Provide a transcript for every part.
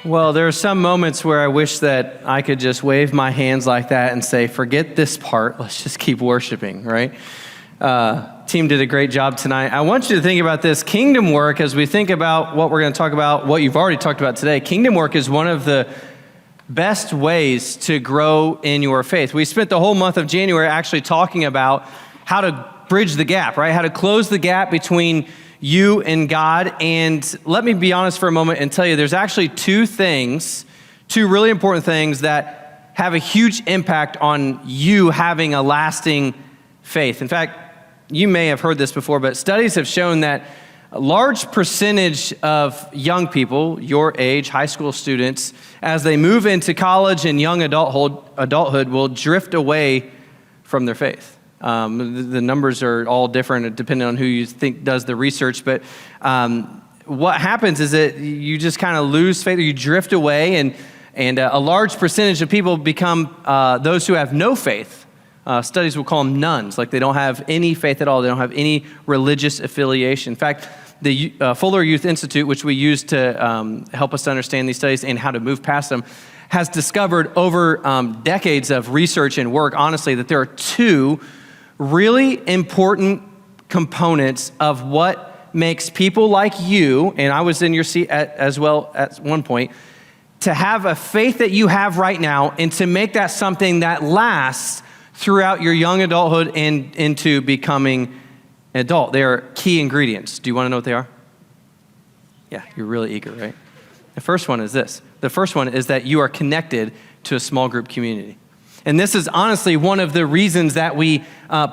Well, there are some moments where I wish that I could just wave my hands like that and say, forget this part, let's just keep worshiping, right? Team did a great job tonight. I want you to think about this kingdom work as we think about what we're going to talk about, what you've already talked about today. Kingdom work is one of the best ways to grow in your faith. We spent the whole month of January actually talking about how to bridge the gap, right? How to close the gap between you and God. And let me be honest for a moment and tell you there's actually two really important things that have a huge impact on you having a lasting faith. In fact, you may have heard this before, but studies have shown that a large percentage of young people, your age, high school students, as they move into college and young adulthood will drift away from their faith. The numbers are all different depending on who you think does the research, but what happens is that you just kind of lose faith or you drift away, and a large percentage of people become those who have no faith. Studies will call them nuns, like they don't have any faith at all. They don't have any religious affiliation. In fact, the Fuller Youth Institute, which we use to help us to understand these studies and how to move past them, has discovered over decades of research and work, honestly, that there are two really important components of what makes people like you, and I was in your seat as well at one point, to have a faith that you have right now and to make that something that lasts throughout your young adulthood and into becoming an adult. They are key ingredients. Do you want to know what they are? Yeah, you're really eager, right? The first one is this. The first one is that you are connected to a small group community. And this is honestly one of the reasons that we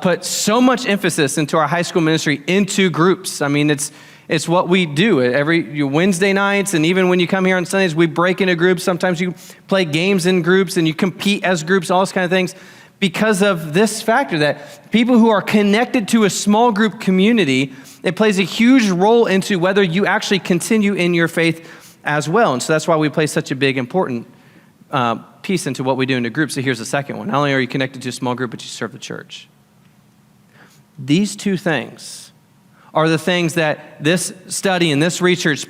put so much emphasis into our high school ministry into groups. I mean, it's what we do every Wednesday nights, and even when you come here on Sundays, we break into groups. Sometimes you play games in groups and you compete as groups, all those kind of things, because of this factor that people who are connected to a small group community, it plays a huge role into whether you actually continue in your faith as well. And so that's why we play such a big, important piece into what we do into groups. So here's the second one. Not only are you connected to a small group, but you serve the church. These two things are the things that this study and this research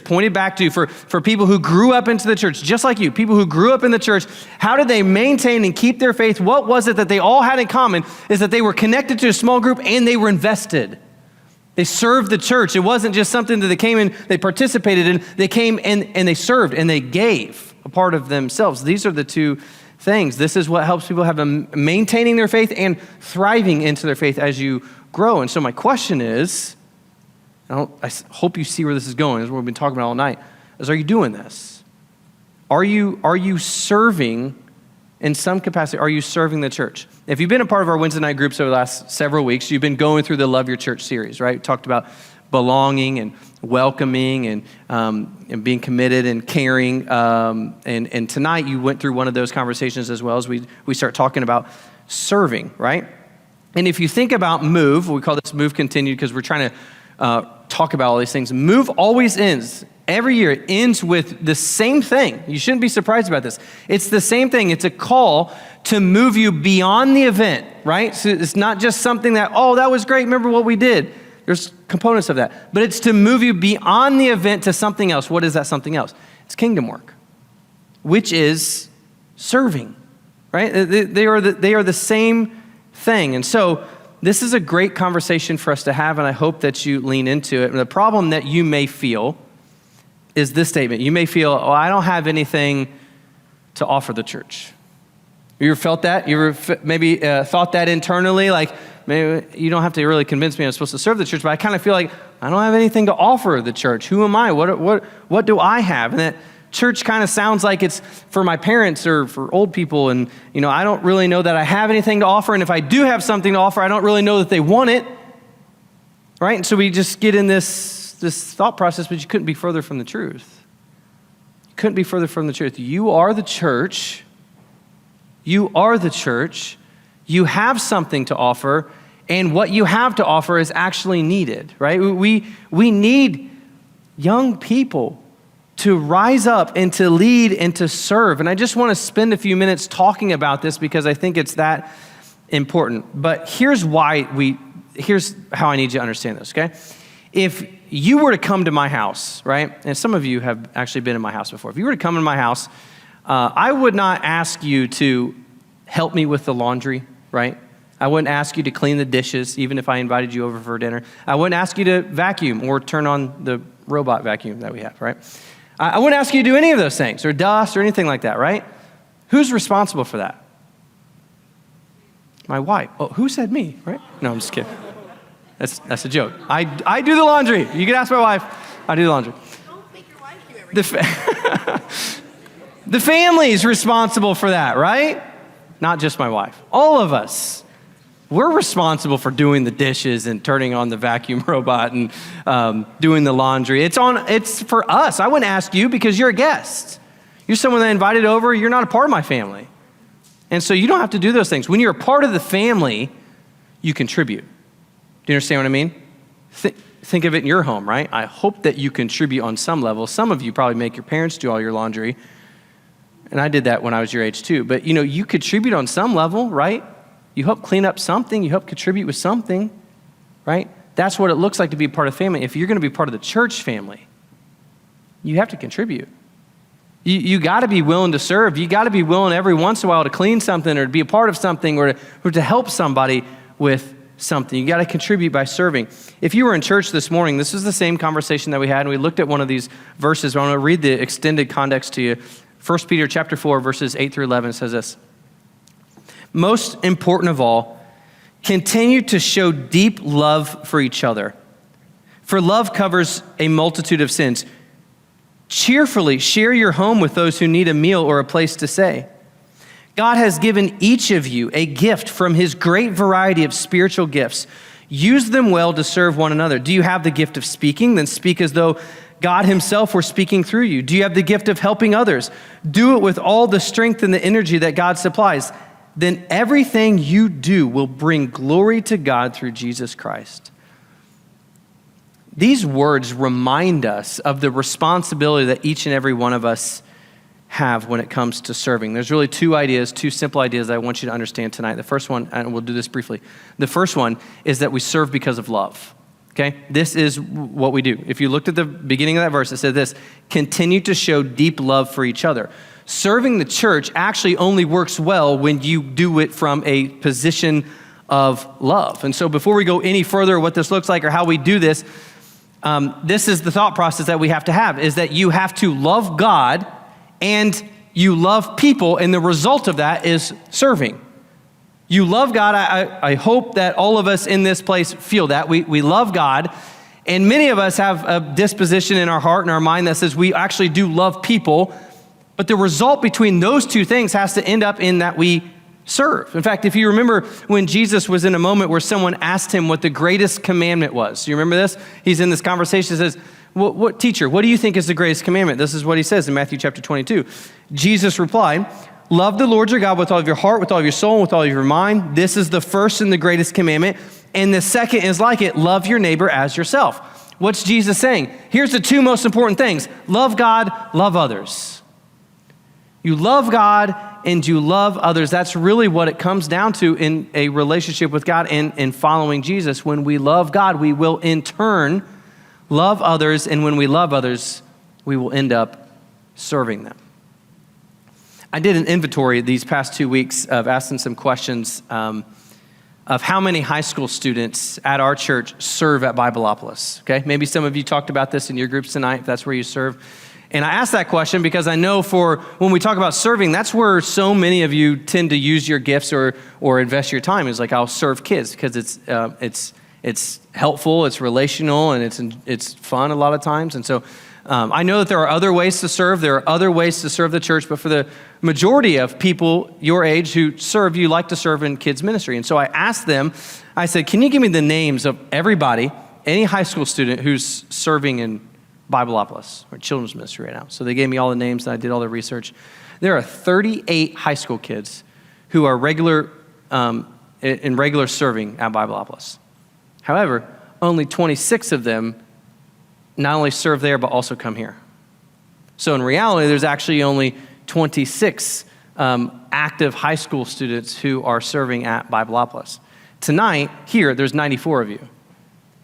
pointed back to for people who grew up into the church, just like you, people who grew up in the church. How did they maintain and keep their faith? What was it that they all had in common is that they were connected to a small group and they were invested. They served the church. It wasn't just something that they came in, they participated in. They came and they served and they gave a part of themselves. These are the two things. This is what helps people have maintaining their faith and thriving into their faith as you grow. And so my question is, I hope you see where this is going. This is what we've been talking about all night. Are you doing this? Are you serving in some capacity? Are you serving the church? If you've been a part of our Wednesday night groups over the last several weeks, you've been going through the Love Your Church series, right? We talked about belonging and welcoming and being committed and caring. And tonight you went through one of those conversations as well as we start talking about serving, right? And if you think about Move, we call this Move Continued because we're trying to talk about all these things. Move always ends, every year, it ends with the same thing. You shouldn't be surprised about this. It's the same thing. It's a call to move you beyond the event, right? So it's not just something that, oh, that was great, remember what we did. There's components of that. But it's to move you beyond the event to something else. What is that something else? It's kingdom work, which is serving, right? They are the same thing. And so this is a great conversation for us to have, and I hope that you lean into it. And the problem that you may feel is this statement. You may feel, oh, I don't have anything to offer the church. You ever felt that? You ever maybe thought that internally? Like, maybe you don't have to really convince me I'm supposed to serve the church, but I kind of feel like I don't have anything to offer the church. Who am I? What do I have? And that church kind of sounds like it's for my parents or for old people, and I don't really know that I have anything to offer, and if I do have something to offer, I don't really know that they want it, right? And so we just get in this thought process, but you couldn't be further from the truth. You couldn't be further from the truth. You are the church. You are the church. You have something to offer, and what you have to offer is actually needed, right? We need young people to rise up and to lead and to serve. And I just want to spend a few minutes talking about this because I think it's that important. But here's how I need you to understand this, okay? If you were to come to my house, right? And some of you have actually been in my house before. If you were to come in my house, I would not ask you to help me with the laundry, right? I wouldn't ask you to clean the dishes, even if I invited you over for dinner. I wouldn't ask you to vacuum or turn on the robot vacuum that we have, right? I wouldn't ask you to do any of those things, or dust or anything like that, right? Who's responsible for that? My wife. Oh, who said me, right? No, I'm just kidding. That's a joke. I do the laundry. You can ask my wife. I do the laundry. Don't make your wife do everything. The family's responsible for that, right? Not just my wife. All of us. We're responsible for doing the dishes and turning on the vacuum robot and doing the laundry. It's for us. I wouldn't ask you because you're a guest. You're someone that I invited over. You're not a part of my family. And so you don't have to do those things. When you're a part of the family, you contribute. Do you understand what I mean? Think of it in your home, right? I hope that you contribute on some level. Some of you probably make your parents do all your laundry. And I did that when I was your age too. But you contribute on some level, right? You help clean up something. You help contribute with something, right? That's what it looks like to be a part of family. If you're going to be part of the church family, you have to contribute. You got to be willing to serve. You got to be willing every once in a while to clean something or to be a part of something or to help somebody with something. You got to contribute by serving. If you were in church this morning, this is the same conversation that we had, and we looked at one of these verses. I want to read the extended context to you. 1 Peter chapter 4, verses 8 through 11 says this. Most important of all, continue to show deep love for each other. For love covers a multitude of sins. Cheerfully share your home with those who need a meal or a place to stay. God has given each of you a gift from his great variety of spiritual gifts. Use them well to serve one another. Do you have the gift of speaking? Then speak as though God himself were speaking through you. Do you have the gift of helping others? Do it with all the strength and the energy that God supplies. Then everything you do will bring glory to God through Jesus Christ. These words remind us of the responsibility that each and every one of us have when it comes to serving. There's really two simple ideas that I want you to understand tonight. The first one, and we'll do this briefly. The first one is that we serve because of love. Okay? This is what we do. If you looked at the beginning of that verse, it said this, continue to show deep love for each other. Serving the church actually only works well when you do it from a position of love. And so before we go any further what this looks like or how we do this, this is the thought process that we have to have, is that you have to love God and you love people, and the result of that is serving. You love God. I hope that all of us in this place feel that. We love God, and many of us have a disposition in our heart and our mind that says we actually do love people, but the result between those two things has to end up in that we serve. In fact, if you remember when Jesus was in a moment where someone asked him what the greatest commandment was. You remember this? He's in this conversation, he says, what teacher, what do you think is the greatest commandment? This is what he says in Matthew chapter 22. Jesus replied, love the Lord your God with all of your heart, with all of your soul, and with all of your mind. This is the first and the greatest commandment. And the second is like it, love your neighbor as yourself. What's Jesus saying? Here's the two most important things. Love God, love others. You love God and you love others. That's really what it comes down to in a relationship with God and following Jesus. When we love God, we will in turn love others. And when we love others, we will end up serving them. I did an inventory these past 2 weeks of asking some questions of how many high school students at our church serve at Bibleopolis. Okay, maybe some of you talked about this in your groups tonight, if that's where you serve. And I asked that question because I know for when we talk about serving, that's where so many of you tend to use your gifts or invest your time. Is like, I'll serve kids because it's helpful, it's relational, and it's fun a lot of times. And so I know that there are other ways to serve. There are other ways to serve the church, but for the majority of people your age who serve, you like to serve in kids ministry. And so I asked them, I said, can you give me the names of everybody, any high school student who's serving in Bibleopolis or children's ministry right now? So they gave me all the names and I did all the research. There are 38 high school kids who are regular serving at Bibleopolis. However, only 26 of them not only serve there, but also come here. So in reality, there's actually only 26 active high school students who are serving at Bibleopolis. Tonight, here, there's 94 of you.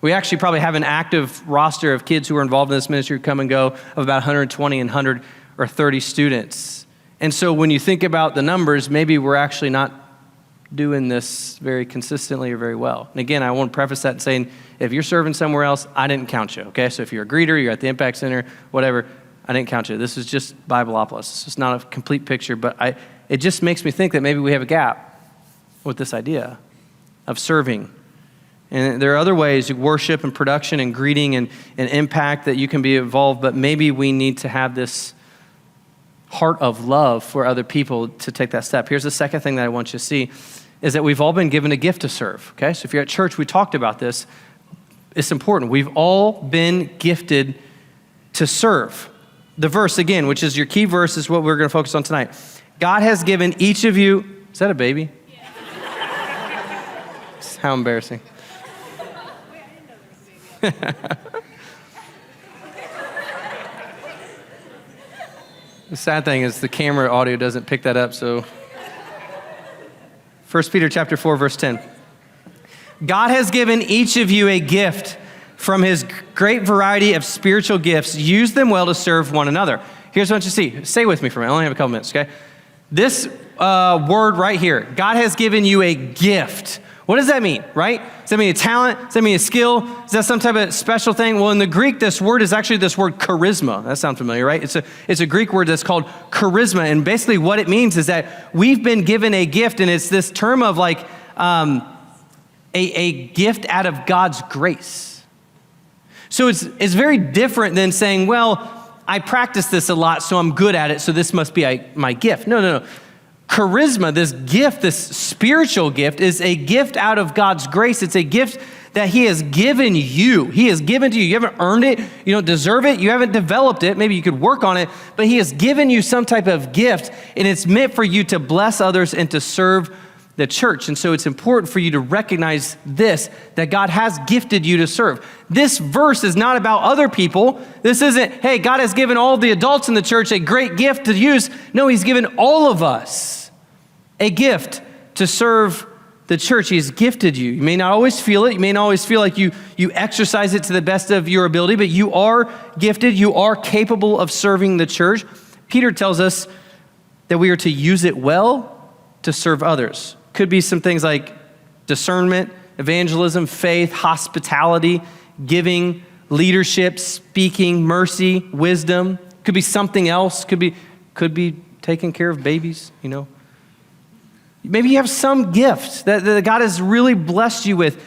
We actually probably have an active roster of kids who are involved in this ministry who come and go of about 120 and 130 students. And so when you think about the numbers, maybe we're actually not doing this very consistently or very well. And again, I want to preface that saying, if you're serving somewhere else, I didn't count you, okay? So if you're a greeter, you're at the Impact Center, whatever, I didn't count you. This is just Bibleopolis. It's just not a complete picture, but it just makes me think that maybe we have a gap with this idea of serving. And there are other ways, worship and production and greeting and impact that you can be involved, but maybe we need to have this heart of love for other people to take that step. Here's the second thing that I want you to see, is that we've all been given a gift to serve, okay? So if you're at church, we talked about this. It's important. We've all been gifted to serve. The verse, again, which is your key verse, is what we're going to focus on tonight. God has given each of you, is that a baby? Yeah. How embarrassing. The sad thing is the camera audio doesn't pick that up, so 1 Peter chapter 4, verse 10. God has given each of you a gift from his great variety of spiritual gifts. Use them well to serve one another. Here's what you see. Stay with me for a minute. I only have a couple minutes, okay? This word right here, God has given you a gift. What does that mean, right? Does that mean a talent? Does that mean a skill? Is that some type of special thing? Well, in the Greek, this word is actually this word charisma. That sounds familiar, right? It's a Greek word that's called charisma. And basically what it means is that we've been given a gift, and it's this term of like a gift out of God's grace. So it's very different than saying, well, I practice this a lot, so I'm good at it, so this must be my gift. No. Charisma, this gift, this spiritual gift, is a gift out of God's grace. It's a gift that he has given you. He has given to you. You haven't earned it. You don't deserve it. You haven't developed it. Maybe you could work on it, but he has given you some type of gift, and it's meant for you to bless others and to serve the church. And so it's important for you to recognize this, that God has gifted you to serve. This verse is not about other people. This isn't, hey, God has given all the adults in the church a great gift to use. No, he's given all of us a gift to serve the church. He's gifted you. You may not always feel it. You may not always feel like you exercise it to the best of your ability, but you are gifted. You are capable of serving the church. Peter tells us that we are to use it well to serve others. Could be some things like discernment, evangelism, faith, hospitality, giving, leadership, speaking, mercy, wisdom. Could be something else. Could be taking care of babies, you know. Maybe you have some gift that God has really blessed you with.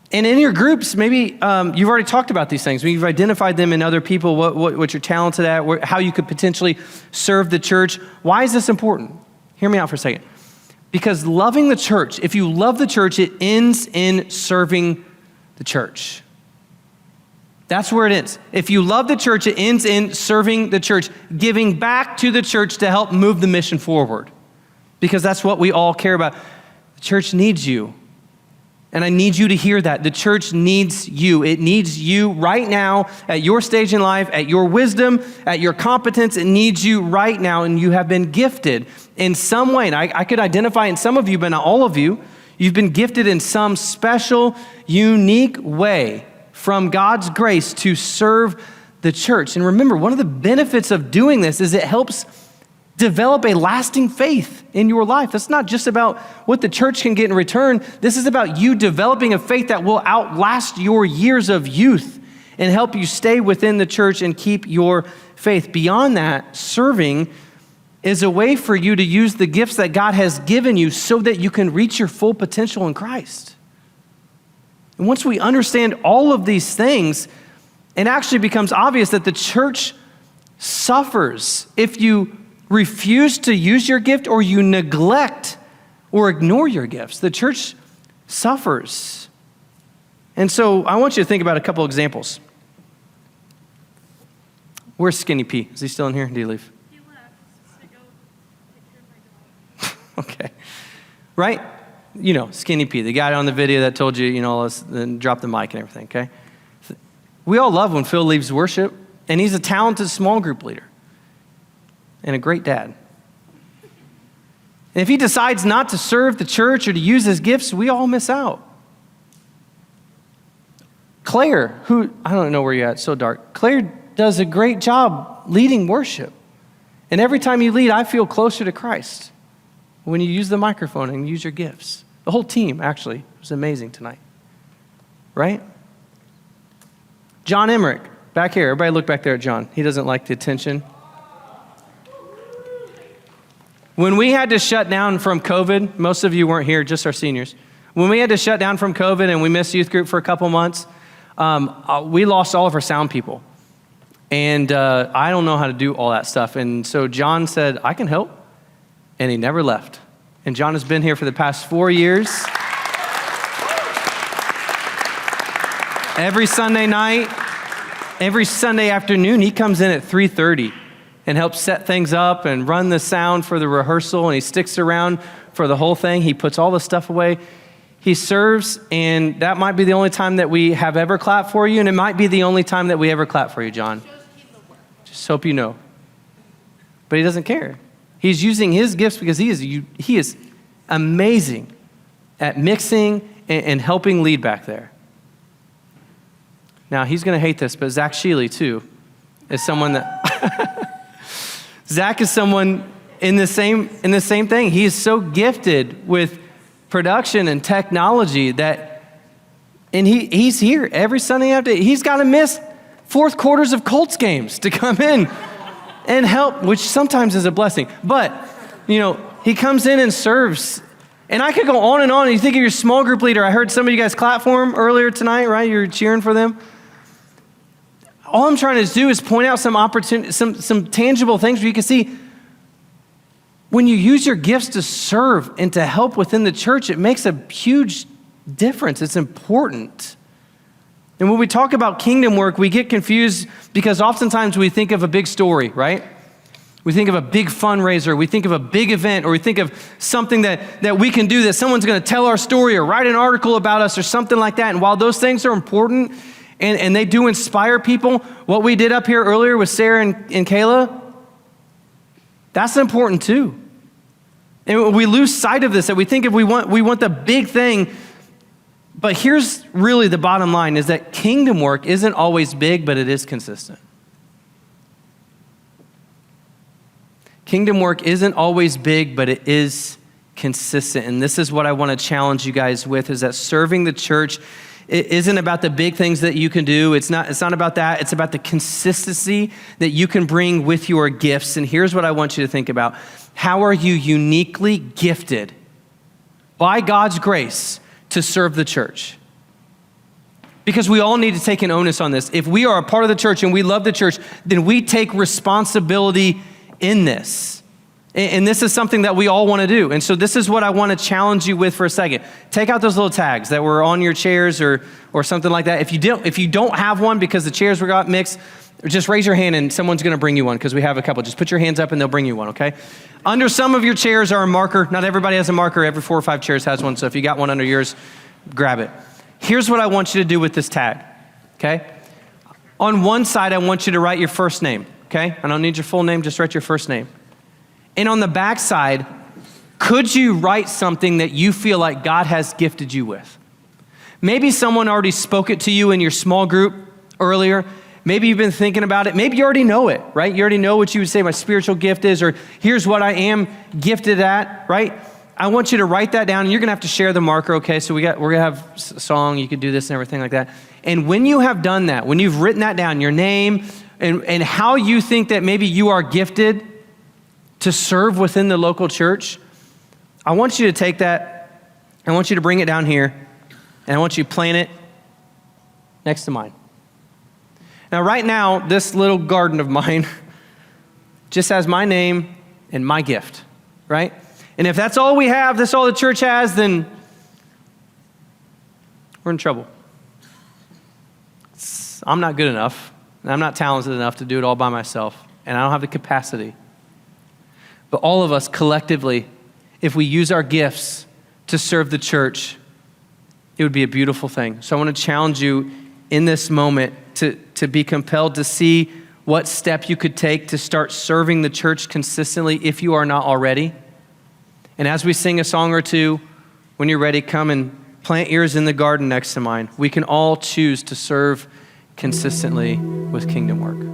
And in your groups, maybe you've already talked about these things. You've identified them in other people, what you're talented at, how you could potentially serve the church. Why is this important? Hear me out for a second. Because loving the church, if you love the church, it ends in serving the church. That's where it ends. If you love the church, it ends in serving the church, giving back to the church to help move the mission forward. Because that's what we all care about. The church needs you. And I need you to hear that. The church needs you. It needs you right now at your stage in life, at your wisdom, at your competence. It needs you right now, and you have been gifted in some way. And I could identify in some of you, but not all of you. You've been gifted in some special, unique way from God's grace to serve the church. And remember, one of the benefits of doing this is it helps develop a lasting faith in your life. It's not just about what the church can get in return. This is about you developing a faith that will outlast your years of youth and help you stay within the church and keep your faith. Beyond that, serving is a way for you to use the gifts that God has given you so that you can reach your full potential in Christ. And once we understand all of these things, it actually becomes obvious that the church suffers if you refuse to use your gift or you neglect or ignore your gifts. The church suffers. And so I want you to think about a couple examples. Where's Skinny P? Is he still in here? Did he leave? He left to go take care of my dog. Okay. Right? You know, Skinny P, the guy on the video that told you, you know, let's then drop the mic and everything, okay? We all love when Phil leaves worship, and he's a talented small group leader and a great dad. And if he decides not to serve the church or to use his gifts, we all miss out. Claire, who, I don't know where you're at, it's so dark. Claire does a great job leading worship. And every time you lead, I feel closer to Christ when you use the microphone and use your gifts. The whole team, actually, was amazing tonight. Right? John Emmerich, back here. Everybody look back there at John. He doesn't like the attention. When we had to shut down from COVID, most of you weren't here, just our seniors. When we had to shut down from COVID and we missed youth group for a couple months, we lost all of our sound people. And I don't know how to do all that stuff. And so John said, I can help. And he never left. And John has been here for the past 4 years. Every Sunday night, every Sunday afternoon, he comes in at 3:30 and helps set things up and run the sound for the rehearsal. And he sticks around for the whole thing. He puts all the stuff away. He serves, and that might be the only time that we have ever clapped for you, and it might be the only time that we ever clap for you, John. Just hope you know. But he doesn't care. He's using his gifts because he is amazing at mixing and helping lead back there. Now, he's going to hate this, but Zach Sheely, too, is someone that... Zach is someone in the same thing. He is so gifted with production and technology and he's here every Sunday afternoon. He's got to miss fourth quarters of Colts games to come in and help, which sometimes is a blessing. But, he comes in and serves. And I could go on and on. And you think of your small group leader. I heard some of you guys clap for him earlier tonight, right? You're cheering for them. All I'm trying to do is point out some opportunity, some tangible things where you can see when you use your gifts to serve and to help within the church, it makes a huge difference. It's important. And when we talk about kingdom work, we get confused because oftentimes we think of a big story, right? We think of a big fundraiser, we think of a big event, or we think of something that we can do, that someone's gonna tell our story or write an article about us or something like that. And while those things are important and they do inspire people, what we did up here earlier with Sarah and Kayla, that's important too. And we lose sight of this, that we think if we want the big thing. But here's really the bottom line, is that kingdom work isn't always big, but it is consistent. Kingdom work isn't always big, but it is consistent. And this is what I want to challenge you guys with, is that serving the church, it isn't about the big things that you can do. It's not about that. It's about the consistency that you can bring with your gifts. And here's what I want you to think about. How are you uniquely gifted by God's grace to serve the church? Because we all need to take an onus on this. If we are a part of the church and we love the church, then we take responsibility in this. And this is something that we all want to do. And so this is what I want to challenge you with for a second. Take out those little tags that were on your chairs or something like that. If you don't have one because the chairs were got mixed, just raise your hand and someone's going to bring you one, because we have a couple. Just put your hands up and they'll bring you one, okay? Under some of your chairs are a marker. Not everybody has a marker. Every 4 or 5 chairs has one. So if you got one under yours, grab it. Here's what I want you to do with this tag, okay? On one side, I want you to write your first name, okay? I don't need your full name, just write your first name. And on the back side, could you write something that you feel like God has gifted you with? Maybe someone already spoke it to you in your small group earlier. Maybe you've been thinking about it. Maybe you already know it, right? You already know what you would say my spiritual gift is, or here's what I am gifted at, right? I want you to write that down, and you're gonna have to share the marker, okay? So we're gonna have a song, you could do this and everything like that. And when you have done that, when you've written that down, your name and how you think that maybe you are gifted to serve within the local church, I want you to take that, I want you to bring it down here, and I want you to plant it next to mine. Now, right now, this little garden of mine just has my name and my gift, right? And if that's all we have, that's all the church has, then we're in trouble. I'm not good enough, and I'm not talented enough to do it all by myself, and I don't have the capacity. But all of us collectively, if we use our gifts to serve the church, it would be a beautiful thing. So I want to challenge you in this moment to be compelled to see what step you could take to start serving the church consistently if you are not already. And as we sing a song or two, when you're ready, come and Plant yours in the garden next to mine. We can all choose to serve consistently with kingdom work.